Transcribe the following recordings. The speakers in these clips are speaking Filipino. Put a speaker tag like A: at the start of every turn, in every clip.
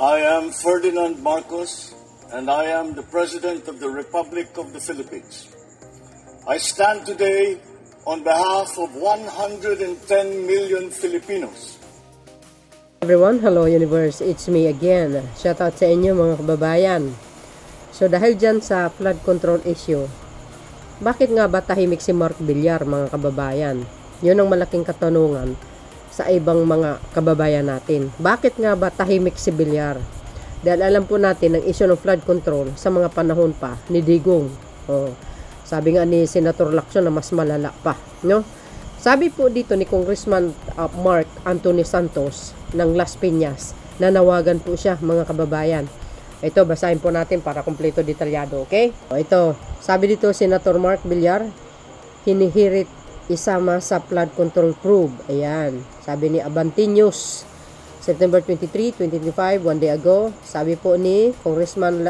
A: I am Ferdinand Marcos, and I am the President of the Republic of the Philippines. I stand today on behalf of 110 million Filipinos.
B: Everyone, hello universe, it's me again. Shout out sa inyo mga kababayan. So dahil dyan sa flood control issue, bakit nga ba tahimik si Mark Villar mga kababayan? Yun ang malaking katanungan sa ibang mga kababayan natin. Bakit nga ba tahimik si Villar? Dahil alam po natin ang issue ng flood control sa mga panahon pa ni Digong. Sabi nga ni Senator Lacson na mas malala pa, no? Sabi po dito ni Congressman Mark Anthony Santos ng Las Piñas, nanawagan po siya mga kababayan. Ito, basahin po natin para kumpleto detalyado, okay? Ito, sabi dito Senator Mark Villar, hinihirit isama sa flood control probe. Ayan, sabi ni Abante News, September 23, 2025, one day ago. Sabi po ni Congressman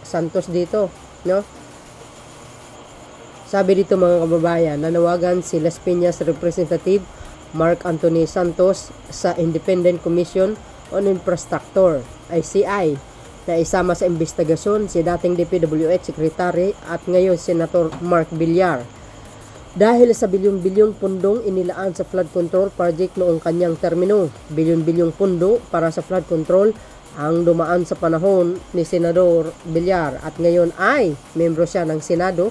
B: Santos dito, no? Sabi dito mga kababayan, nanawagan si Las Piñas Representative Mark Anthony Santos sa Independent Commission on Infrastructure, ICI, na isama sa investigasyon si dating DPWH Secretary at ngayon Senator Mark Villar. Dahil sa bilyon-bilyong pundong inilaan sa flood control project noong kanyang termino, bilyon-bilyong pundo para sa flood control ang dumaan sa panahon ni Senador Villar at ngayon ay membro siya ng Senado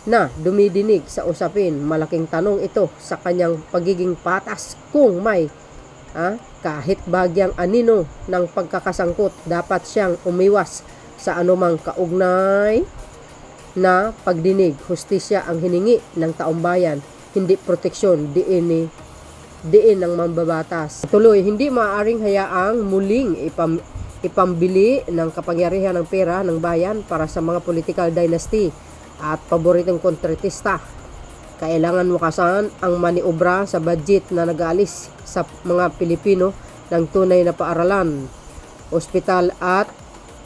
B: na dumidinig sa usapin. Malaking tanong ito sa kanyang pagiging patas kung may kahit bagyang anino ng pagkakasangkot, dapat siyang umiwas sa anumang kaugnay na pagdinig. Hustisya ang hiningi ng taumbayan, hindi proteksyon, diin ng mambabatas. Tuloy, hindi maaaring hayaang muling ipambili ng kapangyarihan ng pera ng bayan para sa mga political dynasty at paboritong kontratista. Kailangan wakasan ang maniobra sa budget na nag-aalis sa mga Pilipino ng tunay na paaralan, ospital at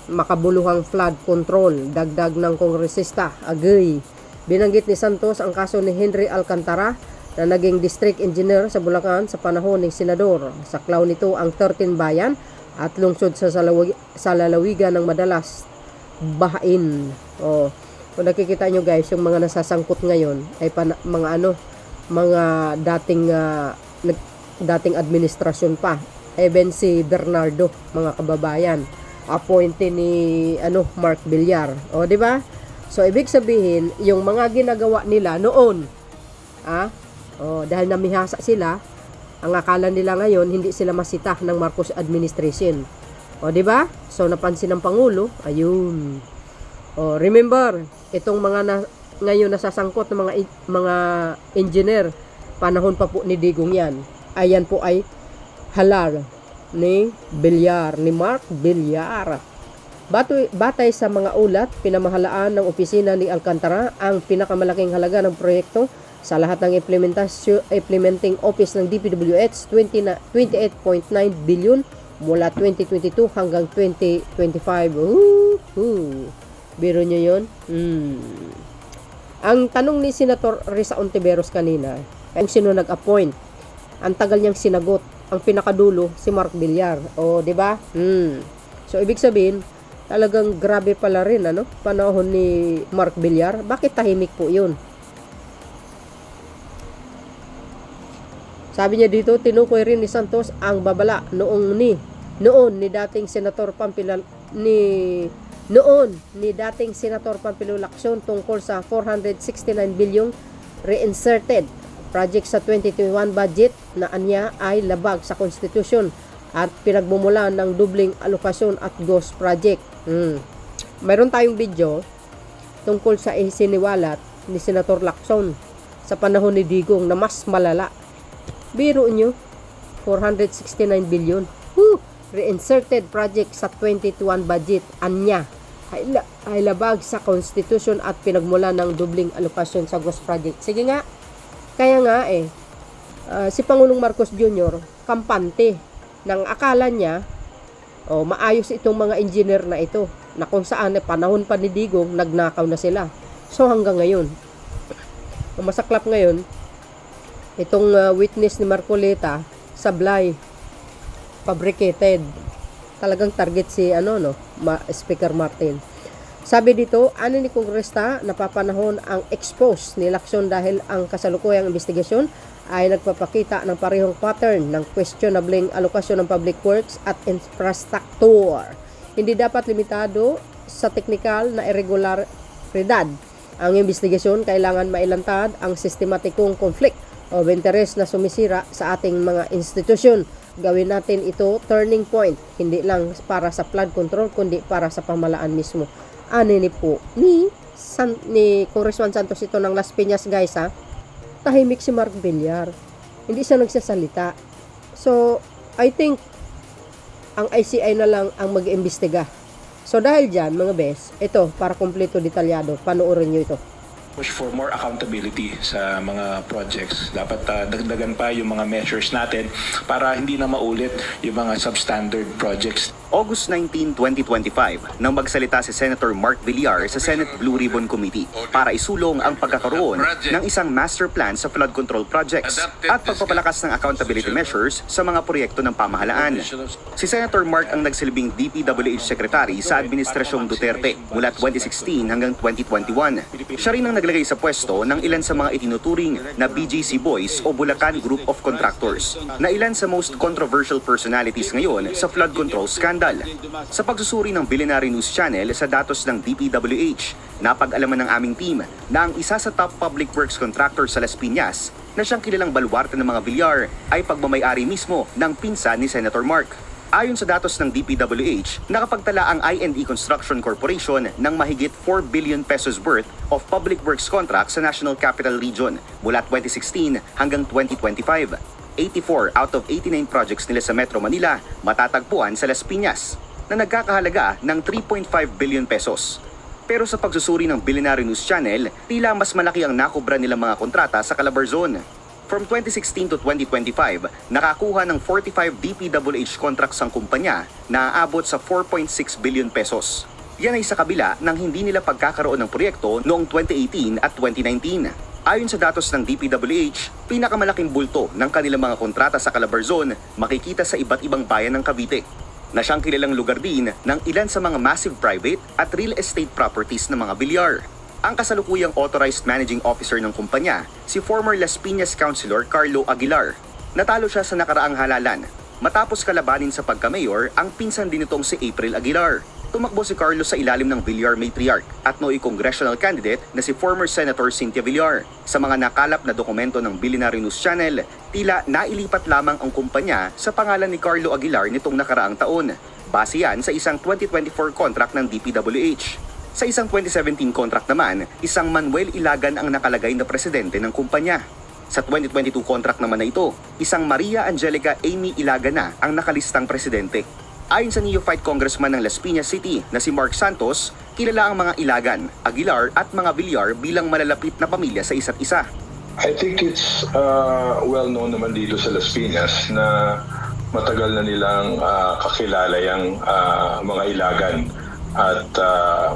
B: makabuluhang flood control. Dagdag ng kongresista, agay. Binanggit ni Santos ang kaso ni Henry Alcantara na naging district engineer sa Bulacan sa panahon ng senador. Saklaw nito ang 13 bayan at lungsod sa lalawigan ng madalas bahain. Kung nakikita nyo guys, yung mga nasasangkot ngayon ay mga dating administrasyon pa. Even si Bernardo, mga kababayan, appointee ni Mark Villar. O, di ba? So ibig sabihin, yung mga ginagawa nila noon, dahil namihasa sila, ang akala nila ngayon hindi sila masita ng Marcos administration. O, di ba? So napansin ng pangulo, ayun. O, remember, itong mga ngayon nasasangkot ng mga engineer, panahon pa po ni Digong yan. Ayan po ay halal ni Villar, ni Mark Villar. Batay sa mga ulat, pinamahalaan ng opisina ni Alcantara ang pinakamalaking halaga ng proyekto sa lahat ng implementing office ng DPWH, 28.9 billion mula 2022 hanggang 2025. Biro nyo yun? Ang tanong ni Senator Risa Ontiveros kanina, kung sino nag-appoint, ang tagal niyang sinagot. Ang pinakadulo, si Mark Villar. O, di ba? So, ibig sabihin, talagang grabe pala rin, panahon ni Mark Villar. Bakit tahimik po yun? Sabi niya dito, tinukoy rin ni Santos ang babala noon ni dating Senator dating Senator Pampilo Lacson tungkol sa 469 bilyong reinserted project sa 2021 budget na anya ay labag sa konstitusyon at pinagmumulan ng dubling alokasyon at ghost project. Mayroon tayong video tungkol sa isiniwalat ni Senator Lacson sa panahon ni Digong na mas malala. Biro nyo, 469 billion. Reinserted project sa 2021 budget anya ay labag sa konstitusyon at pinagmula ng dubling alokasyon sa ghost project. Sige nga, kaya nga si Pangulong Marcos Jr. kampante ng akala niya maayos itong mga engineer na ito na kung saan panahon pa ni Digong nagnakaw na sila. So hanggang ngayon, masaklap ngayon itong witness ni Marcoleta, sablay, fabricated. talagang target si Speaker Martin. Sabi dito, ano ni Kongresta, napapanahon ang expose ni Lacson dahil ang kasalukuyang investigasyon ay nagpapakita ng parehong pattern ng questionable alokasyon ng public works at infrastructure. Hindi dapat limitado sa teknikal na irregularidad. Ang investigasyon kailangan mailantad ang sistematikong conflict of interest na sumisira sa ating mga institusyon. Gawin natin ito turning point, hindi lang para sa flood control, kundi para sa pamahalaan mismo. Ano ni po ni Congressman Santos ito ng Las Piñas, guys, ha? Tahimik si Mark Villar, hindi siya nagsasalita. So I think ang ICI na lang ang mag-iimbestiga. So dahil dyan, mga bes, ito para kumpleto detalyado, panoorin nyo ito.
C: Push for more accountability sa mga projects. Dapat dagdagan pa yung mga measures natin para hindi na maulit yung mga substandard projects.
D: August 19, 2025, nang magsalita si Senator Mark Villar sa Senate Blue Ribbon Committee para isulong ang pagkakaroon ng isang master plan sa flood control projects at pagpapalakas ng accountability measures sa mga proyekto ng pamahalaan. Si Senator Mark ang nagsilbing DPWH Secretary sa Administrasyong Duterte mula 2016 hanggang 2021. Siya rin ang naglagay sa pwesto ng ilan sa mga itinuturing na BGC Boys o Bulacan Group of Contractors, na ilan sa most controversial personalities ngayon sa flood control scandal. Sa pagsusuri ng Billionaire News Channel sa datos ng DPWH, napag-alaman ng aming team na ang isa sa top public works contractor sa Las Piñas na siyang kilalang baluarte ng mga Villar ay pagmamay-ari mismo ng pinsan ni Senator Mark. Ayon sa datos ng DPWH, nakapagtala ang I&E Construction Corporation ng mahigit 4 billion pesos worth of public works contracts sa National Capital Region mula 2016 hanggang 2025. 84 out of 89 projects nila sa Metro Manila matatagpuan sa Las Piñas na nagkakahalaga ng 3.5 billion pesos. Pero sa pagsusuri ng Billionaire News Channel, tila mas malaki ang nakubra nilang mga kontrata sa Calabarzon. From 2016 to 2025, nakakuha ng 45 DPWH contracts ang kumpanya na aabot sa 4.6 billion pesos. Yan ay sa kabila ng hindi nila pagkakaroon ng proyekto noong 2018 at 2019. Ayon sa datos ng DPWH, pinakamalaking bulto ng kanilang mga kontrata sa Calabarzon makikita sa iba't ibang bayan ng Cavite, na siyang kilalang lugar din ng ilan sa mga massive private at real estate properties ng mga Villar. Ang kasalukuyang authorized managing officer ng kumpanya, si former Las Piñas Councilor Carlo Aguilar. Natalo siya sa nakaraang halalan matapos kalabanin sa pagka-mayor ang pinsan din nitong si April Aguilar. Tumakbo si Carlos sa ilalim ng Villar Matriarch at nooy congressional candidate na si former Senator Cynthia Villar. Sa mga nakalap na dokumento ng Billionaire News Channel, tila nailipat lamang ang kumpanya sa pangalan ni Carlo Aguilar nitong nakaraang taon. Base yan sa isang 2024 contract ng DPWH. Sa isang 2017 contract naman, isang Manuel Ilagan ang nakalagay na presidente ng kumpanya. Sa 2022 contract naman na ito, isang Maria Angelica Amy Ilagan na ang nakalistang presidente. Ayon sa neophyte congressman ng Las Piñas City na si Mark Santos, kilala ang mga Ilagan, Aguilar at mga Villar bilang malalapit na pamilya sa isa't isa.
E: I think it's well known naman dito sa Las Piñas na matagal na nilang kakilala yung mga Ilagan at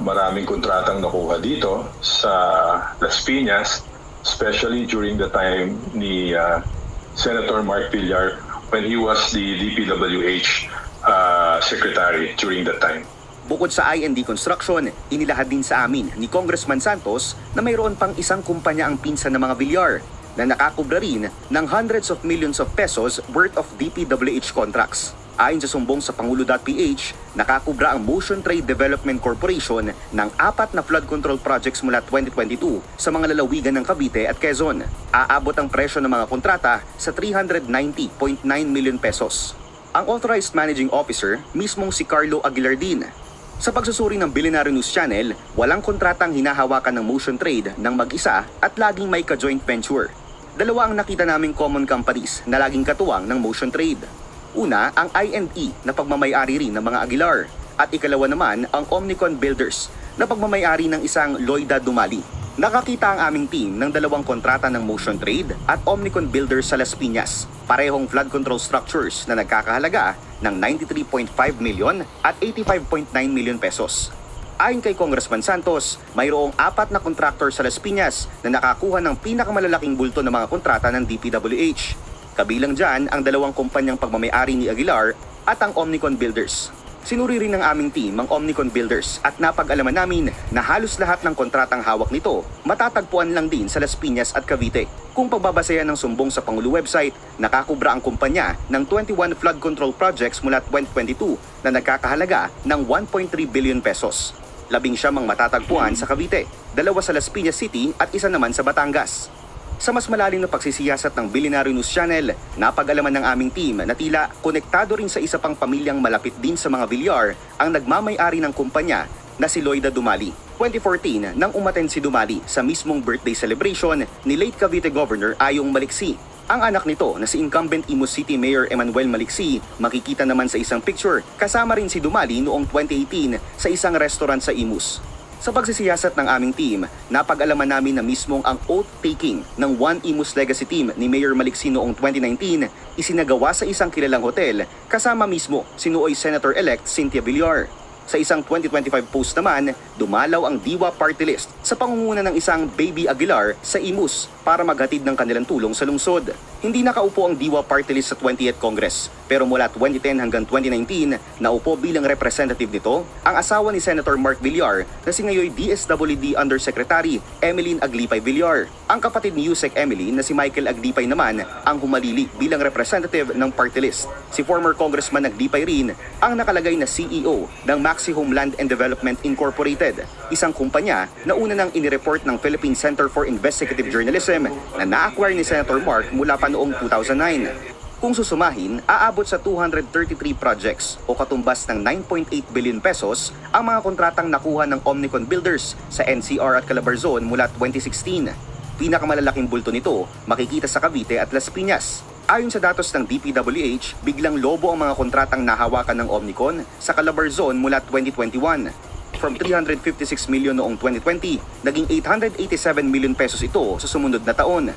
E: maraming kontratang nakuha dito sa Las Piñas, especially during the time ni Senator Mark Villar when he was the DPWH secretary during that time.
D: Bukod sa I&D Construction, inilahad din sa amin ni Congressman Santos na mayroon pang isang kumpanya ang pinsan ng mga Villar na nakakubra rin ng hundreds of millions of pesos worth of DPWH contracts. Ayon sa sumbong sa Pangulo.ph, nakakubra ang Motion Trade Development Corporation ng 4 na flood control projects mula 2022 sa mga lalawigan ng Cavite at Quezon. Aabot ang presyo ng mga kontrata sa 390.9 million pesos. Ang authorized managing officer, mismong si Carlo Aguilar din. Sa pagsusuri ng Billionaire News Channel, walang kontratang hinahawakan ng Motion Trade ng mag-isa at laging may ka-joint venture. Dalawa ang nakita naming common companies na laging katuwang ng Motion Trade. Una, ang I&E na pagmamayari rin ng mga Aguilar at ikalawa naman ang Omnicon Builders na pagmamayari ng isang Lloyda Dumali. Nakakita ang aming team ng dalawang kontrata ng Motion Trade at Omnicon Builders sa Las Piñas, parehong flood control structures na nagkakahalaga ng 93.5 million at 85.9 million pesos. Ayon kay Congressman Santos, mayroong 4 na contractor sa Las Piñas na nakakuha ng pinakamalalaking bulto ng mga kontrata ng DPWH. Kabilang dyan ang dalawang kumpanyang pagmamayari ni Aguilar at ang Omnicon Builders. Sinuri rin ng aming team ang Omnicon Builders at napag-alaman namin na halos lahat ng kontratang hawak nito matatagpuan lang din sa Las Piñas at Cavite. Kung pagbabasehan ng sumbong sa Pangulo website, nakakubra ang kumpanya ng 21 flood control projects mula 2022 na nagkakahalaga ng 1.3 billion pesos. 11 ang matatagpuan sa Cavite, 2 sa Las Piñas City at 1 naman sa Batangas. Sa mas malalim na pagsisiyasat ng Billionaire News Channel, napag-alaman ng aming team na tila konektado rin sa isa pang pamilyang malapit din sa mga Villar ang nagmamay-ari ng kumpanya na si Loida Dumali. 2014 nang umattend si Dumali sa mismong birthday celebration ni late Cavite Governor Ayong Maliksi. Ang anak nito na si incumbent Imus City Mayor Emmanuel Maliksi makikita naman sa isang picture kasama rin si Dumali noong 2018 sa isang restaurant sa Imus. Sa pagsisiyasat ng aming team, napag-alaman namin na mismong ang oath-taking ng One Imus Legacy Team ni Mayor Maliksi noong 2019 isinagawa sa isang kilalang hotel kasama mismo si Nuoy Senator-elect Cynthia Villar. Sa isang 2025 post naman, dumalaw ang Diwa Party List sa pangunguna ng isang Baby Aguilar sa Imus para maghatid ng kanilang tulong sa lungsod. Hindi nakaupo ang Diwa Party List sa 20th Congress, pero mula 2010 hanggang 2019, naupo bilang representative nito ang asawa ni Senator Mark Villar na si ngayon DSWD Undersecretary Emeline Aglipay Villar. Ang kapatid ni Yusek Emeline na si Michael Aglipay naman ang humalili bilang representative ng party list. Si former Congressman Aglipay rin ang nakalagay na CEO ng Maxi Homeland and Development Incorporated, isang kumpanya na una nang inireport ng Philippine Center for Investigative Journalism na na-acquire ni Senator Mark mula pa noong 2009. Kung susumahin, aabot sa 233 projects o katumbas ng 9.8 billion pesos ang mga kontratang nakuha ng Omnicon Builders sa NCR at Calabarzon mula 2016. Pinakamalalaking bulto nito makikita sa Cavite at Las Piñas. Ayon sa datos ng DPWH, biglang lobo ang mga kontratang nahawakan ng Omnicon sa Calabarzon mula 2021. From 356 million noong 2020, naging 887 million pesos ito sa sumunod na taon.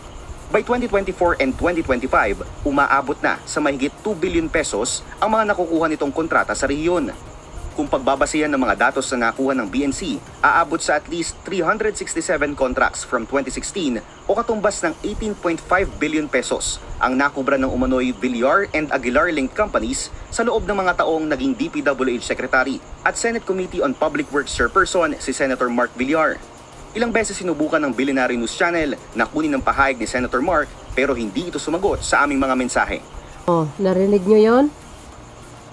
D: By 2024 and 2025, umaabot na sa mahigit 2 billion pesos ang mga nakukuha nitong kontrata sa rehiyon. Kung pagbabasehan ng mga datos na nakuha ng BNC, aabot sa at least 367 contracts from 2016 o katumbas ng 18.5 billion pesos ang nakubra ng umano'y Villar and Aguilar-linked companies sa loob ng mga taong naging DPWH Secretary at Senate Committee on Public Works Chairperson si Senator Mark Villar. Ilang beses sinubukan ng Billionaire News Channel na kunin ng pahayag ni Senator Mark pero hindi ito sumagot sa aming mga mensahe.
B: Oh, narinig nyo yon?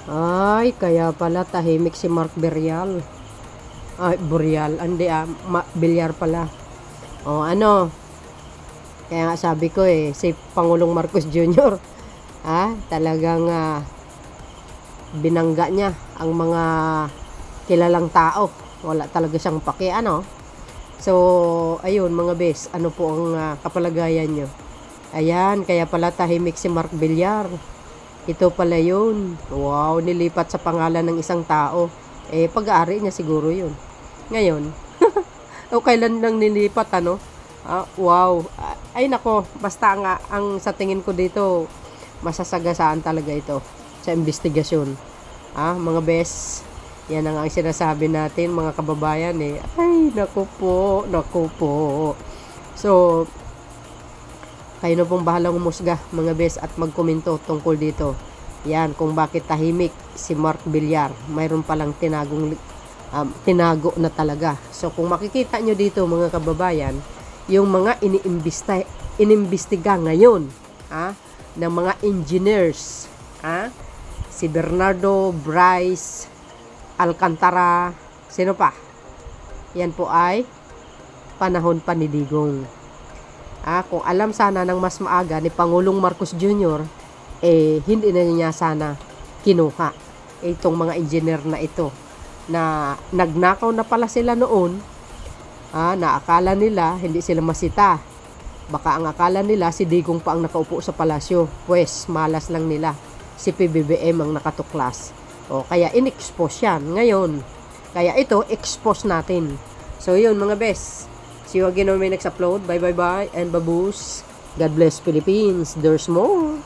B: Ay, kaya pala tahimik si Mark Villar. Ay, Villar, hindi Villar pala. Oh, ano? Kaya nga sabi ko si Pangulong Marcos Jr. Talagang binangga niya ang mga kilalang tao. Wala talaga siyang pake, So, ayun mga bes, ano po ang kapalagayan nyo? Ayan, kaya pala tahimik si Mark Villar. Ito pala yun. Wow, nilipat sa pangalan ng isang tao. Pag-aari niya siguro yun. Ngayon, o kailan lang nilipat, wow. Ay nako, basta nga, ang sa tingin ko dito, masasagasaan talaga ito sa investigasyon. Mga bes, yan ang sinasabi natin mga kababayan Ay, naku po. So, kayo na pong bahalang umusga mga bes at magkomento tungkol dito. Yan, kung bakit tahimik si Mark Villar. Mayroon palang tinago na talaga. So, kung makikita nyo dito mga kababayan, yung mga inimbestiga ngayon ng mga engineers. Si Bernardo Bryce Alcantara, sino pa? Yan po ay panahon pa ni Digong. Kung alam sana ng mas maaga ni Pangulong Marcos Jr., hindi na niya sana kinuha itong mga engineer na ito na nagnakaw na pala sila noon. Na akala nila hindi sila masita. Baka ang akala nila si Digong pa ang nakaupo sa palasyo. Pues malas lang nila. Si PBBM ang nakatuklas. Kaya in-expose yan ngayon. Kaya ito, expose natin. So yun mga bes. See you again on my next upload. Bye and baboos. God bless Philippines. There's more.